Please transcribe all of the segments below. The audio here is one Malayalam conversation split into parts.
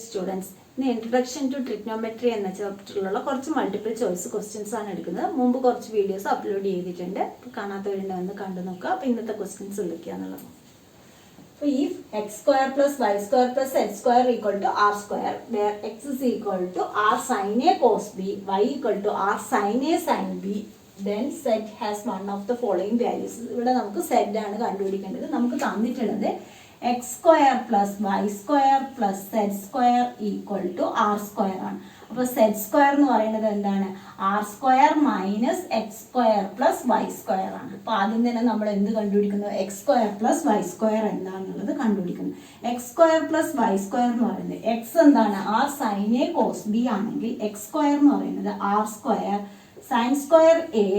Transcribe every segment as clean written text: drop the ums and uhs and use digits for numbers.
സ്റ്റുഡൻസ് ഇന്ന് ഇൻട്രൊഡക്ഷൻ ടു ട്രിഗ്നോമെട്രി എന്ന ചാപ്റ്ററിലുള്ള കുറച്ച് മൾട്ടിപ്പിൾ ചോയ്സ് ക്വസ്റ്റ്യൻസ് ആണ് എടുക്കുന്നത്. മുമ്പ് കുറച്ച് വീഡിയോസ് അപ്ലോഡ് ചെയ്തിട്ടുണ്ട്. കാണാത്തവരുണ്ടെന്ന് കണ്ടു നോക്കുക. അപ്പോൾ ഇന്നത്തെ ക്വസ്റ്റ്യൻസ് എന്തൊക്കെയാണെന്നുള്ളത്. അപ്പോൾ ഈ x square plus y square plus z square equal to r square where x is equal to r sine a cos b y equal to r sine a sine b then z has one of the following values. ഇവിടെ നമുക്ക് സെഡ് ആണ് കണ്ടുപിടിക്കേണ്ടത്. നമുക്ക് തന്നിട്ടുള്ളത് x square plus y square plus z square equal to r square ആണ്. അപ്പോൾ സെഡ് സ്ക്വയർ എന്ന് പറയുന്നത് എന്താണ്? R square minus x square plus y square ആണ്. അപ്പോൾ ആദ്യം തന്നെ നമ്മൾ എന്ത് കണ്ടുപിടിക്കുന്നു? X square plus y square എന്താണെന്നുള്ളത് കണ്ടുപിടിക്കുന്നു. X square plus y square എന്ന് പറയുന്നത് എക്സ് എന്താണ്? R sine a cos b ആണെങ്കിൽ എക്സ് സ്ക്വയർ എന്ന് പറയുന്നത് r square sine square a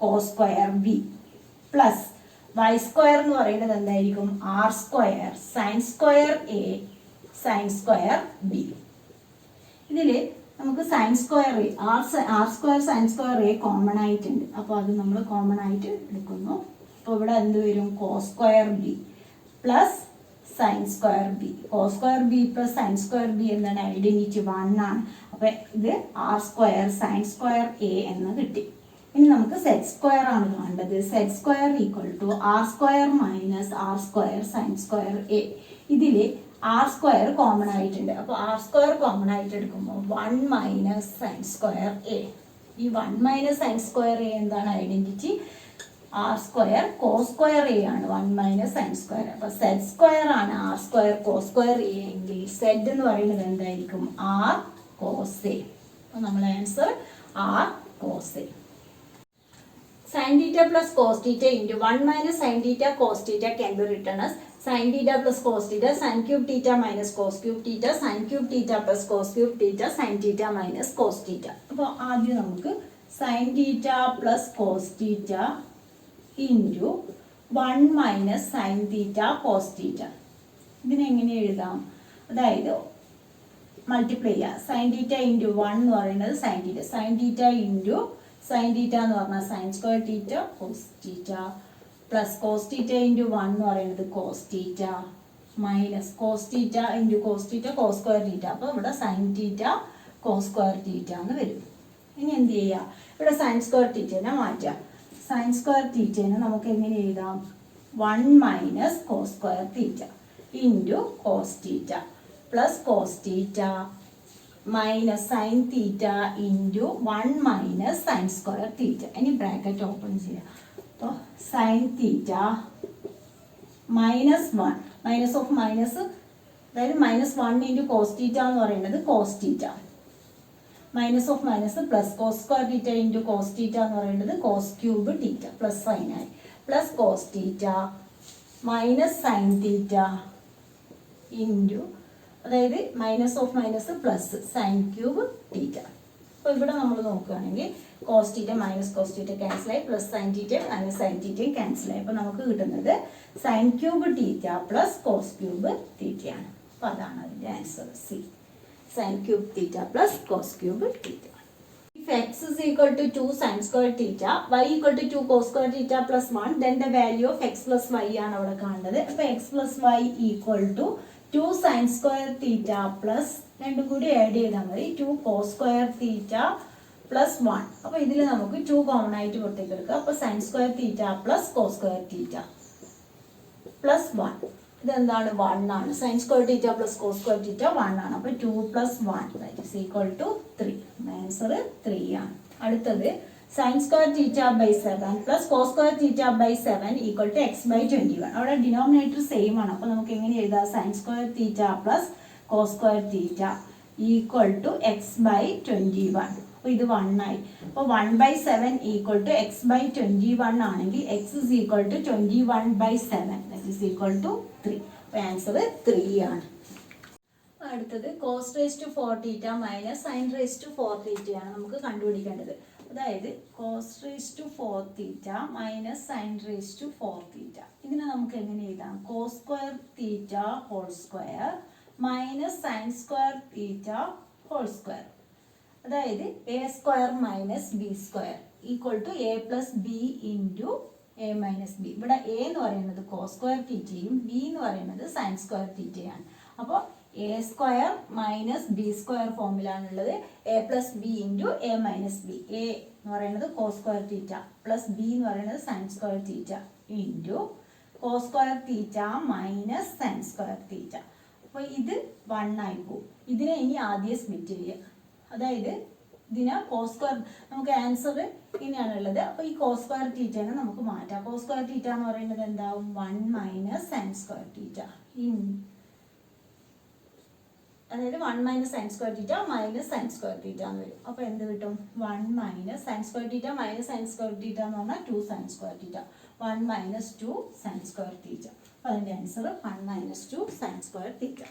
cos square b plus y square എന്ന് പറയുന്നത് എന്തായിരിക്കും? R square sine square a sine square b. ഇതിൽ നമുക്ക് sine square a r square sine square A common ആയിട്ടുണ്ട്. അപ്പോൾ അത് നമ്മൾ കോമൺ ആയിട്ട് എടുക്കുന്നു. അപ്പോൾ ഇവിടെ എന്ത് വരും? Cos square b plus sine square b. Cos square b plus sine square b എന്താണ്? ഐഡന്റിറ്റി 1 ആണ്. അപ്പോൾ ഇത് r square sine square a എന്ന് കിട്ടി. ഇനി നമുക്ക് സെഡ് സ്ക്വയർ ആണ് വേണ്ടത്. Z square equal to r square minus r square sine square a. ഇതിൽ ആർ സ്ക്വയർ കോമൺ ആയിട്ടുണ്ട്. അപ്പോൾ ആർ സ്ക്വയർ കോമൺ ആയിട്ട് എടുക്കുമ്പോൾ 1 മൈനസ് സൈൻ സ്ക്വയർ എ. ഈ 1 മൈനസ് സൈൻ സ്ക്വയർ എ എന്താണ്? Identity r square cos square a ആണ്. 1 മൈനസ് സൈൻ സ്ക്വയർ. അപ്പോൾ സെഡ് സ്ക്വയർ ആണ് r square cos square a എങ്കിൽ സെഡ് എന്ന് പറയുന്നത് എന്തായിരിക്കും? R cos a. അപ്പോൾ നമ്മുടെ answer r cos a. Sin theta plus cos theta into 1 minus sin theta cos theta can be written as sin theta plus cos theta sin cube theta minus cos cube theta sin cube theta plus cos cube theta sin theta minus cos theta. അപ്പോൾ ആദ്യം നമുക്ക് sin theta plus cos theta into 1 minus sin theta cos theta. ഇതിനെങ്ങനെ എഴുതാം? അതായത് മൾട്ടിപ്ലൈ ചെയ്യുക. sin theta into 1 എന്ന് പറയുന്നത് sin theta. sin theta into sin theta എന്ന് പറഞ്ഞാൽ sin square theta cos theta plus cos theta into 1 എന്ന് പറയുന്നത് cos theta minus cos theta into cos theta cos square theta. അപ്പോൾ ഇവിടെ sin theta cos square theta എന്ന് വരും. ഇനി എന്ത് ചെയ്യുക? ഇവിടെ sin square theta മാറ്റുക. sin square theta നമുക്ക് എങ്ങനെ എഴുതാം? 1 minus cos square theta into cos theta plus cos theta minus sin theta into 1 minus sin square theta. ഇനി ബ്രാക്കറ്റ് ഓപ്പൺ ചെയ്യാം. അപ്പോൾ sin theta minus 1 minus of minus, അതായത് മൈനസ് 1 ഇൻറ്റു കോസ് തീറ്റ എന്ന് പറയുന്നത് cos theta, minus of minus plus cos square theta into cos theta എന്ന് പറയുന്നത് കോസ് ക്യൂബ് തീറ്റ പ്ലസ് സൈനായി plus cos theta minus sine theta into, അതായത് minus of minus plus sine cube theta. അപ്പോൾ ഇവിടെ നമ്മൾ നോക്കുകയാണെങ്കിൽ cos theta minus cos theta ക്യാൻസലായി plus sine theta minus sine തീറ്റയും ക്യാൻസലായി. അപ്പോൾ നമുക്ക് കിട്ടുന്നത് sine cube theta plus cos cube തീറ്റയാണ്. അപ്പോൾ അതാണ് അതിൻ്റെ answer C, sine cube theta plus cos cube theta. If x is equal to 2 sin square theta, y equal to 2 cos square theta plus 1, then the value of x plus y ആണ് അവിടെ കാണേണ്ടത്. അപ്പോൾ x plus y equal to 2 sin square theta plus രണ്ടും കൂടി ആഡ് ചെയ്താൽ മതി 2 cos square theta plus 1. അപ്പോൾ ഇതിൽ നമുക്ക് 2 കോമൺ ആയിട്ട് പുറത്തേക്ക് എടുക്കുക. അപ്പോൾ sin square theta plus cos square theta plus 1 ഇതെന്താണ്? 1 ആണ്. sin square theta plus cos square theta 1 ആണ്. അപ്പോൾ 2 plus 1 that is equal to 3. Answer 3 ആണ്. അടുത്തത് sin square theta by 7 plus cos square theta by 7 equal to x by 21. അവിടെ ഡിനോമിനേറ്റർ സെയിം ആണ്. അപ്പോൾ നമുക്ക് എങ്ങനെ എഴുതാം? sin square theta plus cos square theta equal to x by 21. അപ്പോൾ ഇത് 1 ആയി. അപ്പോൾ 1 by 7 equal to x by 21 ആണെങ്കിൽ x is equal to 21 by 7 that is equal to 3. അപ്പോൾ ആൻസർ 3 ആണ്. അടുത്തത് cos raised to 4 theta minus sin raised to 4 theta ആണ് നമുക്ക് കണ്ടുപിടിക്കേണ്ടത്. അതായത് cos raised to 4 theta minus sin raised to 4 theta. ഇതിനെ നമുക്ക് എങ്ങനെ എഴുതാം? cos square theta whole square minus sin square theta whole square. അതായത് a square minus b square equal to a plus b into a minus b. ഇവിടെ a എന്ന് പറയുന്നത് cos square theta യും b എന്ന് പറയുന്നത് sin square theta യാണ്. അപ്പോൾ A square minus B square ഫോമിലാണുള്ളത്. A plus B into A minus B. A എന്ന് പറയുന്നത് cos square theta plus B എന്ന് പറയുന്നത് sine square theta into cos square theta minus sine square theta. അപ്പോൾ ഇത് 1 ആയി പോകും. ഇതിനെ ഇനി ആദ്യം സ്പ്ലിറ്റ് ചെയ്യുക. അതായത് ഇതിന് കോസ് സ്ക്വയർ, നമുക്ക് ആൻസർ ഇങ്ങനെയാണുള്ളത്. അപ്പോൾ ഈ കോസ് സ്ക്വയർ തീറ്റനെ നമുക്ക് മാറ്റാം. കോസ് സ്ക്വയർ തീറ്റ എന്ന് പറയുന്നത് എന്താവും? 1 മൈനസ് സൈൻ സ്ക്വയർ തീറ്റ അതായത് 1 minus sine square theta minus sine square theta എന്ന് വരും. അപ്പോൾ എന്ത് കിട്ടും? 1 minus sine square theta minus sine square theta എന്ന് പറഞ്ഞാൽ 2 സൈൻ സ്ക്വയർ തീറ്റ. 1 മൈനസ് 2 സൈൻ സ്ക്വയർ തീറ്റ. അപ്പോൾ അതിൻ്റെ answer 1 minus 2 sign square theta.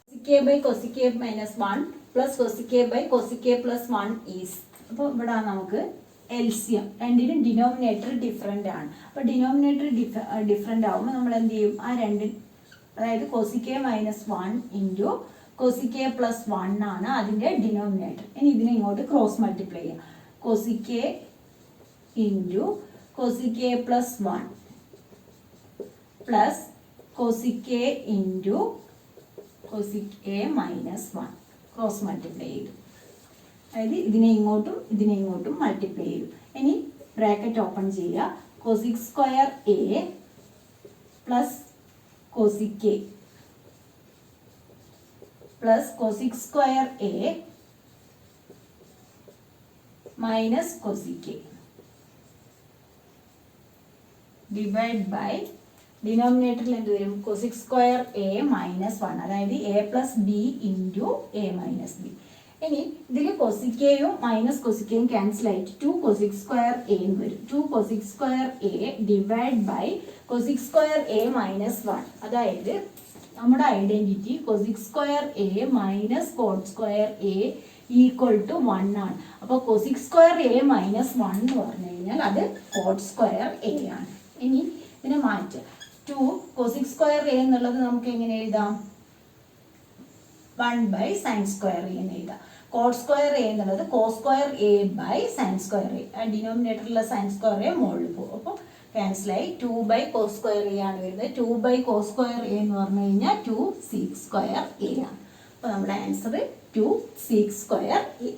cosec by cosec minus 1 plus cosec by cosec plus 1 is. അപ്പോൾ ഇവിടെ നമുക്ക് എൽസിയം രണ്ടിനും ഡിനോമിനേറ്റർ ഡിഫറെൻ്റ് ആണ്. അപ്പോൾ ഡിനോമിനേറ്റർ ഡിഫറെൻ്റ് ആകുമ്പോൾ നമ്മൾ എന്ത് ചെയ്യും? ആ രണ്ടിൽ അതായത് cosec minus 1 into cosec plus 1 ആണ് അതിൻ്റെ ഡിനോമിനേറ്റർ. ഇനി ഇതിനെ ഇങ്ങോട്ട് ക്രോസ് മൾട്ടിപ്ലൈ ചെയ്യാം. cosec into cosec plus 1 plus cosec into cosec minus 1 cross multiply ചെയ്തു. അതായത് ഇതിനെ ഇങ്ങോട്ടും മൾട്ടിപ്ലൈ ചെയ്തു. ഇനി ബ്രാക്കറ്റ് ഓപ്പൺ ചെയ്യുക. cosec square a plus cosec plus cosec square a minus cosec divide by ഡിനോമിനേറ്ററിൽ എന്ത് വരും? cosec സ്ക്വയർ എ മൈനസ് 1 അതായത് a plus B into A minus B. ഇനി ഇതിൽ cosecയും മൈനസ് cosecയും ക്യാൻസൽ ആയിട്ട് 2 cosec സ്ക്വയർ എ എന്ന് വരും. 2 cosec square a divide by cosec square a minus 1 അതായത് നമ്മുടെ identity cosec square a minus cot square a equal to 1 ആണ്. അപ്പോൾ cosec സ്ക്വയർ എ മൈനസ് 1 എന്ന് പറഞ്ഞു കഴിഞ്ഞാൽ അത് കോട്ട് സ്ക്വയർ എ ആണ്. ഇനി ഇതിനെ മാറ്റുക. 2 cosec സ്ക്വയർ എ എന്നുള്ളത് നമുക്ക് എങ്ങനെ എഴുതാം? 1 ബൈ സൈൻ സ്ക്വയർ എ എന്ന് എഴുതാം. കോട്ട് സ്ക്വയർ എ എന്നുള്ളത് cos square a by sine square a. ആ ഡിനോമിനേറ്ററിലുള്ള സൈൻ സ്ക്വയർ എ മുകളിൽ പോകും. അപ്പോൾ ക്യാൻസലായി 2 ബൈ കോസ് സ്ക്വയർ എ ആണ് വരുന്നത്. 2 ബൈ കോസ് സ്ക്വയർ എ എന്ന് പറഞ്ഞു കഴിഞ്ഞാൽ 2 sec സ്ക്വയർ എ ആണ്. അപ്പോൾ നമ്മുടെ answer 2 sec square A.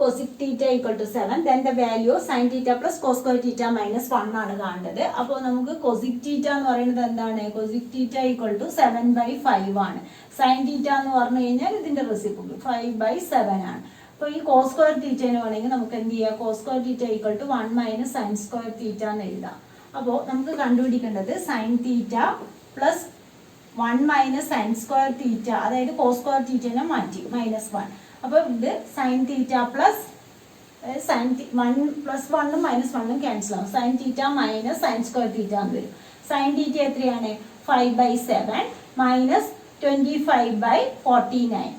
cosec theta equal to 7, then the value of sin theta plus cos square theta minus 1 ആണ് കാണേണ്ടത്. അപ്പോൾ നമുക്ക് cosec theta എന്ന് പറയുന്നത് എന്താണ്? cosec theta equal to 7/5 ആണ്. sin theta എന്ന് പറഞ്ഞു കഴിഞ്ഞാൽ ഇതിന്റെ റെസിപ്രോക്കൽ 5/7 ആണ്. അപ്പോൾ ഈ cos square theta നെ വേണമെങ്കിൽ നമുക്ക് എന്ത് ചെയ്യാം? cos square theta equal to 1 minus sin square theta എന്ന് എഴുതാം. അപ്പോൾ നമുക്ക് കണ്ടുപിടിക്കേണ്ടത് sin theta plus 1 minus sin square theta അതായത് cos square theta നെ മാറ്റി -1. അപ്പോൾ ഇത് sine theta plus sine 1 plus 1ഉം മൈനസ് 1ഉം ക്യാൻസൽ ആവും. Sine theta minus sine square theta എന്ന് വരും. സൈൻ തീറ്റ എത്രയാണ്? 5/7 മൈനസ് 25/49.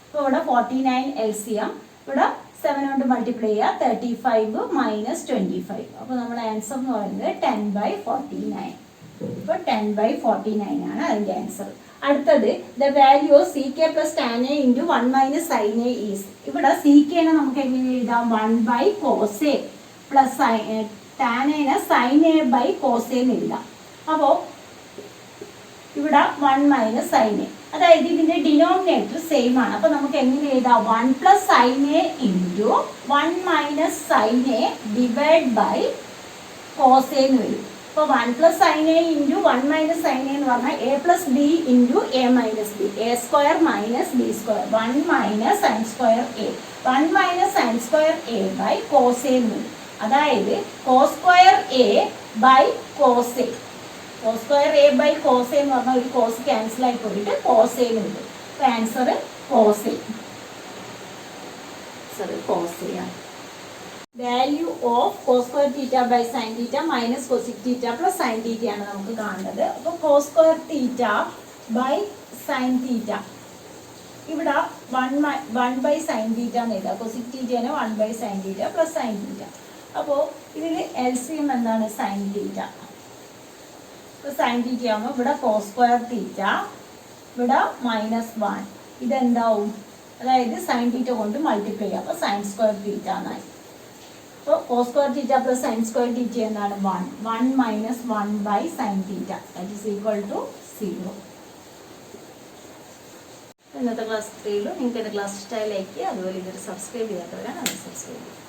അപ്പോൾ ഇവിടെ 49 LCM, ഇവിടെ 7 കൊണ്ട് മൾട്ടിപ്ലൈ ചെയ്യുക. 35 മൈനസ് 25. അപ്പോൾ നമ്മുടെ ആൻസർ എന്ന് പറയുന്നത് 10/49. ഇപ്പോൾ 10/49 ആണ് അതിൻ്റെ ആൻസർ. അടുത്തത് the value of CK plus tan A into 1 minus sin A is. ഇവിടെ CK നെ നമുക്ക് എങ്ങനെ എഴുതാം? 1/cos A plus tan A നെ sin A by cos A എന്ന് എഴുതാം. അപ്പോൾ ഇവിടെ 1 മൈനസ് sin A അതായത് ഇതിൻ്റെ ഡിനോമിനേറ്റർ സെയിം ആണ്. അപ്പോൾ നമുക്ക് എങ്ങനെ എഴുതാം? 1 plus sin A into 1 minus sin A divide by cos A എന്ന് വരും. അപ്പോൾ 1 plus sin A into 1 minus sin A എന്ന് പറഞ്ഞാൽ A plus B into A minus B. A square minus B square 1 minus sine square a. 1 minus sine square a by cos a എന്ന് വരും. അതായത് cos square a by cos A. Cos square a by cos a എന്ന് പറഞ്ഞാൽ ഒരു കോസ് ക്യാൻസൽ ആയി പോയിട്ട് കോസ് എ എന്ന് വരും. അപ്പോൾ answer cos A. Cos A ആണ്. Value of cos square theta by sine theta minus cosec theta plus sine theta ആണ് നമുക്ക് കാണുന്നത്. അപ്പോൾ cos square theta by sine theta ഇവിടെ 1 ബൈ സൈൻ തീറ്റ എന്ന് എഴുതാം. കോസിക് തീറ്റയാണ് 1 by sine theta plus sine theta. അപ്പോൾ ഇതിൽ LCM എന്താണ്? Sine theta. ഇപ്പോൾ സൈൻ തീറ്റ ആകുമ്പോൾ ഇവിടെ കോസ് സ്ക്വയർ തീറ്റ, ഇവിടെ -1. ഇതെന്താവും? അതായത് സൈൻ തീറ്റ കൊണ്ട് മൾട്ടിപ്ലൈ ചെയ്യാം. അപ്പോൾ സൈൻ സ്ക്വയർ തീറ്റ എന്നായി. അപ്പോൾ cos square theta plus sine square theta എന്താണ്? 1 minus 1 by sine theta that is equal to 0. ഇന്നത്തെ ക്ലാസ് 3 നിങ്ങൾക്ക് എൻ്റെ ക്ലാസ് ഇഷ്ടമായി ലൈക്ക് ചെയ്യുക. അതുപോലെ ഇതൊരു സബ്സ്ക്രൈബ് ചെയ്യാത്തവരാണ് അത് സബ്സ്ക്രൈബ് ചെയ്യുക.